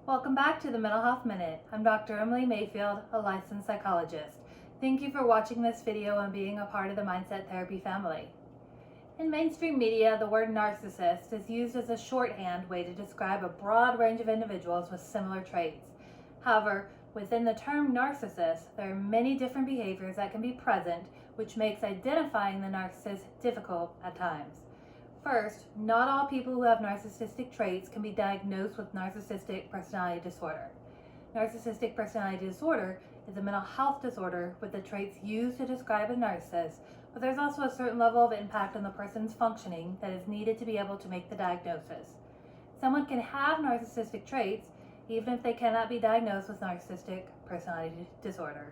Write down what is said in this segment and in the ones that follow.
Welcome back to the Mental Health Minute. I'm Dr. Emily Mayfield, a licensed psychologist. Thank you for watching this video and being a part of the Mindset Therapy family. In mainstream media, the word narcissist is used as a shorthand way to describe a broad range of individuals with similar traits. However, within the term narcissist, there are many different behaviors that can be present, which makes identifying the narcissist difficult at times. First, not all people who have narcissistic traits can be diagnosed with narcissistic personality disorder. Narcissistic personality disorder is a mental health disorder with the traits used to describe a narcissist, but there's also a certain level of impact on the person's functioning that is needed to be able to make the diagnosis. Someone can have narcissistic traits even if they cannot be diagnosed with narcissistic personality disorder.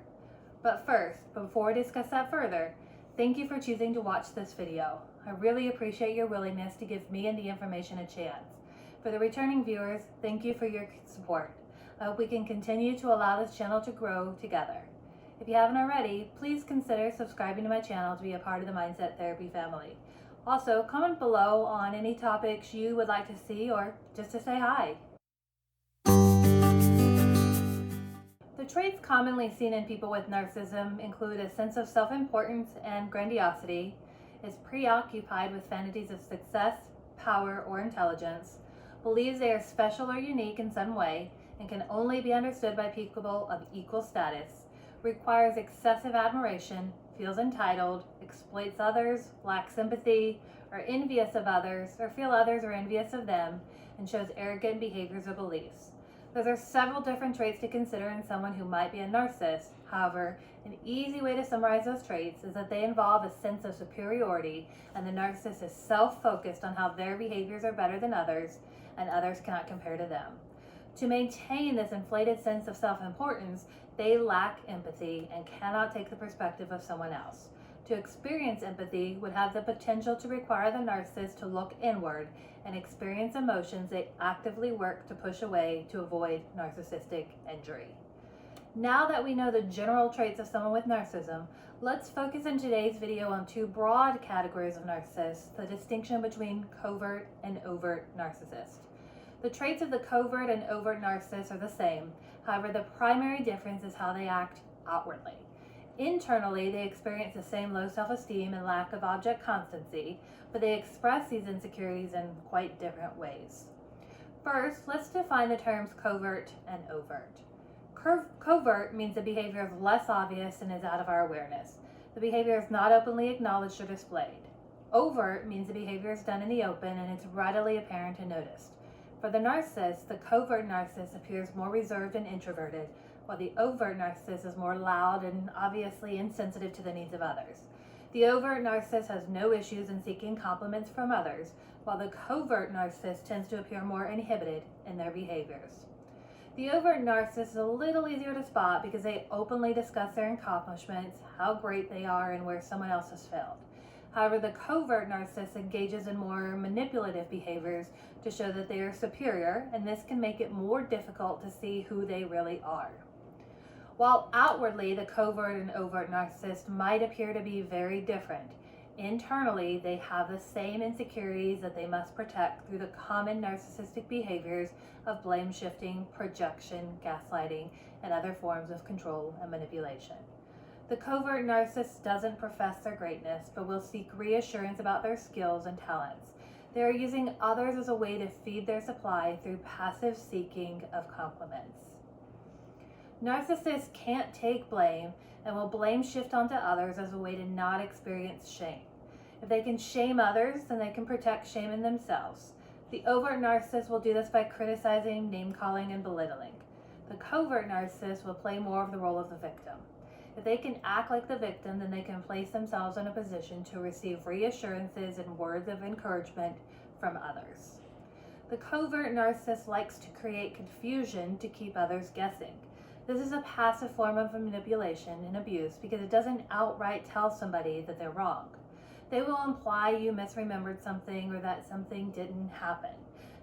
But first, before we discuss that further, thank you for choosing to watch this video. I really appreciate your willingness to give me and the information a chance. For the returning viewers, thank you for your support. I hope we can continue to allow this channel to grow together. If you haven't already, please consider subscribing to my channel to be a part of the Mindset Therapy family. Also, comment below on any topics you would like to see or just to say hi. The traits commonly seen in people with narcissism include a sense of self-importance and grandiosity, is preoccupied with fantasies of success, power, or intelligence, believes they are special or unique in some way, and can only be understood by people of equal status, requires excessive admiration, feels entitled, exploits others, lacks sympathy, are envious of others, or feel others are envious of them, and shows arrogant behaviors or beliefs. There are several different traits to consider in someone who might be a narcissist. However, an easy way to summarize those traits is that they involve a sense of superiority, and the narcissist is self-focused on how their behaviors are better than others, and others cannot compare to them. To maintain this inflated sense of self-importance, they lack empathy and cannot take the perspective of someone else. To experience empathy would have the potential to require the narcissist to look inward and experience emotions they actively work to push away to avoid narcissistic injury. Now that we know the general traits of someone with narcissism, let's focus in today's video on two broad categories of narcissists, the distinction between covert and overt narcissists. The traits of the covert and overt narcissists are the same. However, the primary difference is how they act outwardly. Internally, they experience the same low self-esteem and lack of object constancy, but they express these insecurities in quite different ways. First, let's define the terms covert and overt. Covert means the behavior is less obvious and is out of our awareness. The behavior is not openly acknowledged or displayed. Overt means the behavior is done in the open and it's readily apparent and noticed. For the narcissist, the covert narcissist appears more reserved and introverted, while the overt narcissist is more loud and obviously insensitive to the needs of others. The overt narcissist has no issues in seeking compliments from others, while the covert narcissist tends to appear more inhibited in their behaviors. The overt narcissist is a little easier to spot because they openly discuss their accomplishments, how great they are, and where someone else has failed. However, the covert narcissist engages in more manipulative behaviors to show that they are superior, and this can make it more difficult to see who they really are. While outwardly the covert and overt narcissist might appear to be very different, internally they have the same insecurities that they must protect through the common narcissistic behaviors of blame shifting, projection, gaslighting, and other forms of control and manipulation. The covert narcissist doesn't profess their greatness, but will seek reassurance about their skills and talents. They are using others as a way to feed their supply through passive seeking of compliments. Narcissists can't take blame and will blame shift onto others as a way to not experience shame. If they can shame others, then they can protect shame in themselves. The overt narcissist will do this by criticizing, name-calling, and belittling. The covert narcissist will play more of the role of the victim. If they can act like the victim, then they can place themselves in a position to receive reassurances and words of encouragement from others. The covert narcissist likes to create confusion to keep others guessing. This is a passive form of manipulation and abuse because it doesn't outright tell somebody that they're wrong. They will imply you misremembered something or that something didn't happen.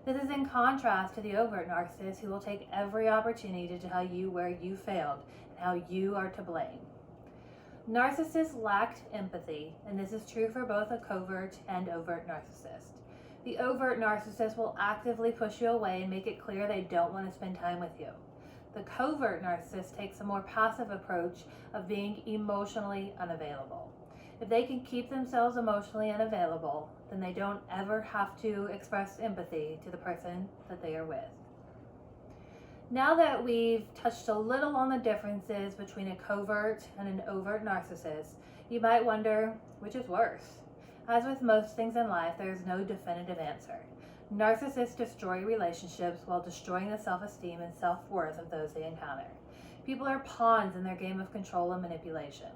This is in contrast to the overt narcissist who will take every opportunity to tell you where you failed and how you are to blame. Narcissists lacked empathy, and this is true for both a covert and overt narcissist. The overt narcissist will actively push you away and make it clear they don't want to spend time with you. The covert narcissist takes a more passive approach of being emotionally unavailable. If they can keep themselves emotionally unavailable, then they don't ever have to express empathy to the person that they are with. Now that we've touched a little on the differences between a covert and an overt narcissist, you might wonder, which is worse? As with most things in life, there is no definitive answer. Narcissists destroy relationships while destroying the self-esteem and self-worth of those they encounter. People are pawns in their game of control and manipulation.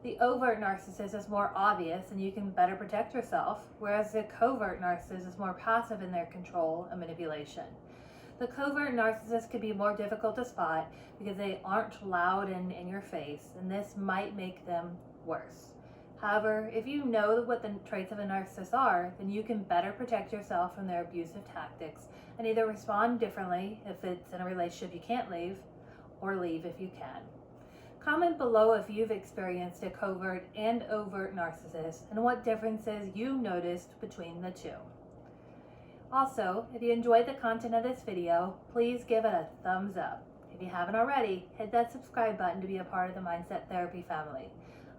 The overt narcissist is more obvious and you can better protect yourself, whereas the covert narcissist is more passive in their control and manipulation. The covert narcissist can be more difficult to spot because they aren't loud and in your face, and this might make them worse. However, if you know what the traits of a narcissist are, then you can better protect yourself from their abusive tactics and either respond differently if it's in a relationship you can't leave, or leave if you can. Comment below if you've experienced a covert and overt narcissist and what differences you noticed between the two. Also, if you enjoyed the content of this video, please give it a thumbs up. If you haven't already, hit that subscribe button to be a part of the Mindset Therapy family.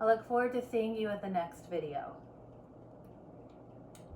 I look forward to seeing you at the next video.